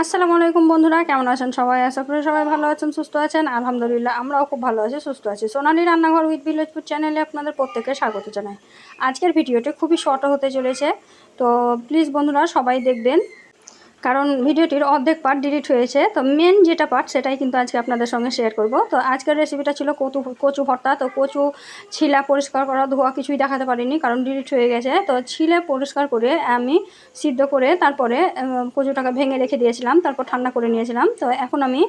আসসালামু আলাইকুম বন্ধুরা, কেমন আছেন সবাই? আশা করি সবাই ভালো আছেন, সুস্থ আছেন। আলহামদুলিল্লাহ আমরাও খুব ভালো আছি, সুস্থ আছি। সোনালী রান্নাঘর উইথ ভিলেজ ফুড চ্যানেলে আপনাদের প্রত্যেককে স্বাগত জানাই। আজকের ভিডিওটি খুবই শর্ট হতে চলেছে, তো প্লিজ বন্ধুরা সবাই দেখবেন, কারণ ভিডিওটির অর্ধেক পার্ট ডিলিট হয়েছে। তো মেন যেটা পার্ট সেটাই কিন্তু আজকে আপনাদের সঙ্গে শেয়ার করব। তো আজকের রেসিপিটা ছিল কচু ভর্তা। তো কচু ছিলা পরিষ্কার করা ধোয়া কিছুই দেখাতে পারিনি, কারণ ডিলিট হয়ে গেছে। তো ছিলে পরিষ্কার করে আমি সিদ্ধ করে তারপরে কচুটাকে ভেঙে রেখে দিয়েছিলাম, তারপর ঠান্ডা করে নিয়েছিলাম। তো এখন আমি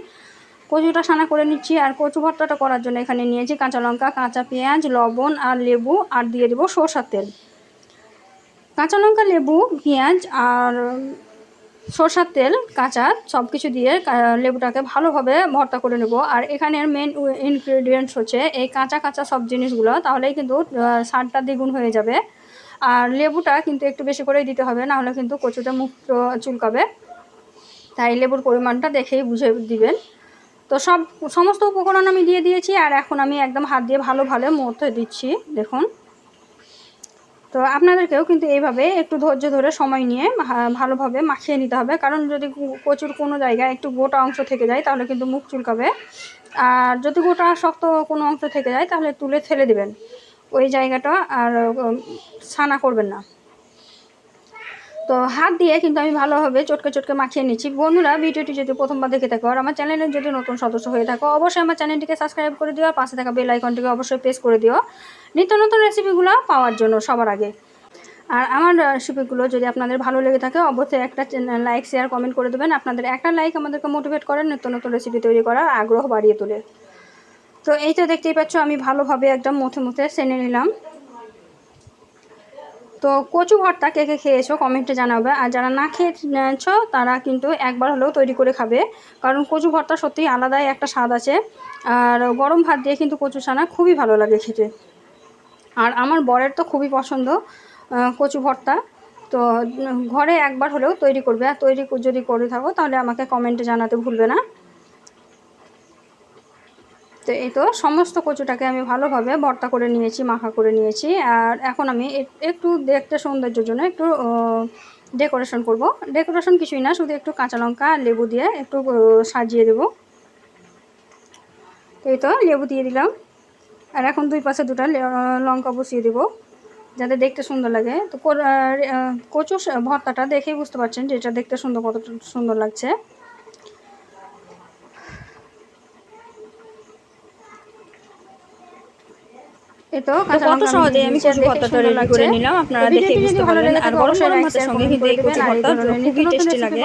কচুটা সানা করে নিচ্ছি। আর কচু ভর্তাটা করার জন্য এখানে নিয়েছি কাঁচা লঙ্কা, কাঁচা পেঁয়াজ, লবণ আর লেবু, আর দিয়ে দেবো সরষের তেল। কাঁচা লঙ্কা, লেবু, পেঁয়াজ আর সরষের তেল কাঁচা সব কিছু দিয়ে লেবুটাকে ভালোভাবে ভর্তা করে নেব। আর এখানের মেন ইনগ্রেডিয়েন্টস হচ্ছে এই কাঁচা কাঁচা সব জিনিসগুলো, তাহলেই কিন্তু স্বাদটা দ্বিগুণ হয়ে যাবে। আর লেবুটা কিন্তু একটু বেশি করেই দিতে হবে, নাহলে কিন্তু কচুটা মুখ চুলকাবে। তাই লেবুর পরিমাণটা দেখেই বুঝে দিবেন। তো সমস্ত উপকরণ আমি দিয়ে দিয়েছি। আর এখন আমি একদম হাত দিয়ে ভালোভাবে মথে দিচ্ছি, দেখুন। তো আপনাদেরকেও কিন্তু এইভাবে একটু ধৈর্য ধরে সময় নিয়ে ভালোভাবে মাখিয়ে নিতে হবে, কারণ যদি কচুর কোনো জায়গায় একটু গোটা অংশ থেকে যায় তাহলে কিন্তু মুখ চুলকাবে। আর যদি গোটা শক্ত কোনো অংশ থেকে যায় তাহলে তুলে ফেলে দেবেন ওই জায়গাটা, আর ছানা করবেন না। তো হাত দিয়ে কিন্তু আমি ভালোভাবে চটকে চটকে মাখিয়ে নিচ্ছি। বন্ধুরা, ভিডিওটি যদি প্রথমবার দেখে থাকো আর আমার চ্যানেলে যদি নতুন সদস্য হয়ে থাকো, অবশ্যই আমার চ্যানেলটিকে সাবস্ক্রাইব করে দিও, আর পাশে থাকা বেল আইকনটিকে অবশ্যই প্রেস করে দিও নিত্য নতুন রেসিপিগুলো পাওয়ার জন্য সবার আগে। আর আমার রেসিপিগুলো যদি আপনাদের ভালো লেগে থাকে, অবশ্যই একটা লাইক, শেয়ার, কমেন্ট করে দেবেন। আপনাদের একটা লাইক আমাদেরকে মোটিভেট করে নিত্য নতুন রেসিপি তৈরি করার আগ্রহ বাড়িয়ে তোলে। তো এই তো দেখতেই পাচ্ছ আমি ভালোভাবে একদম মুথে সেনে নিলাম। তো কচু ভর্তা কে কে খেয়েছো কমেন্টে জানাবে। আর যারা না খেয়েছো তারা কিন্তু একবার হলেও তৈরি করে খাবে, কারণ কচু ভর্তা সত্যিই আলাদাই একটা স্বাদ আছে। আর গরম ভাত দিয়ে কিন্তু কচু ছানা খুবই ভালো লাগে খেতে। আর আমার বরের তো খুবই পছন্দ কচু ভর্তা। তো ঘরে একবার হলেও তৈরি করবে, আর তৈরি যদি করে থাকো তাহলে আমাকে কমেন্টে জানাতে ভুলবে না। তো এই তো সমস্ত কচুটাকে আমি ভালোভাবে ভর্তা করে নিয়েছি, মাখা করে নিয়েছি। আর এখন আমি একটু দেখতে সৌন্দর্যের জন্য একটু ডেকোরেশন করব। ডেকোরেশন কিছুই না, শুধু একটু কাঁচা লঙ্কা আর লেবু দিয়ে একটু সাজিয়ে দেব। তো এই তো লেবু দিয়ে দিলাম। আর এখন দুই পাশে দুটো লঙ্কা বসিয়ে দেবো যাতে দেখতে সুন্দর লাগে। তো কচু ভর্তাটা দেখেই বুঝতে পারছেন যে এটা দেখতে কত সুন্দর লাগছে। এতো কত সহজে আমি কচু ভর্তাটা রেডি করে নিলাম, আপনারা দেখে বুঝতে পারলেন। আর গরম গরম ভাতের সঙ্গে কিন্তু এই কচু ভর্তা খুবই টেস্টি লাগে।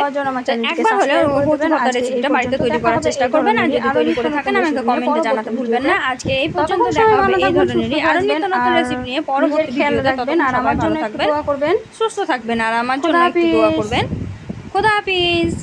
একবার হলেও কচু ভর্তা রেসিপিটা বাড়িতে তৈরি করার চেষ্টা করবেন, আর যদি তৈরি করে থাকেন আমাকে কমেন্টে জানাতে ভুলবেন না। আজকে এই পর্যন্ত, দেখা হবে এই ধরনেরই আরো নিত্য নতুন রেসিপি নিয়ে পরবর্তী ভিডিওতে। ততক্ষণ সবাই ভালো থাকবেন, সুস্থ থাকবেন, আর আমার জন্য একটু দোয়া করবেন। খোদা হাফিজ।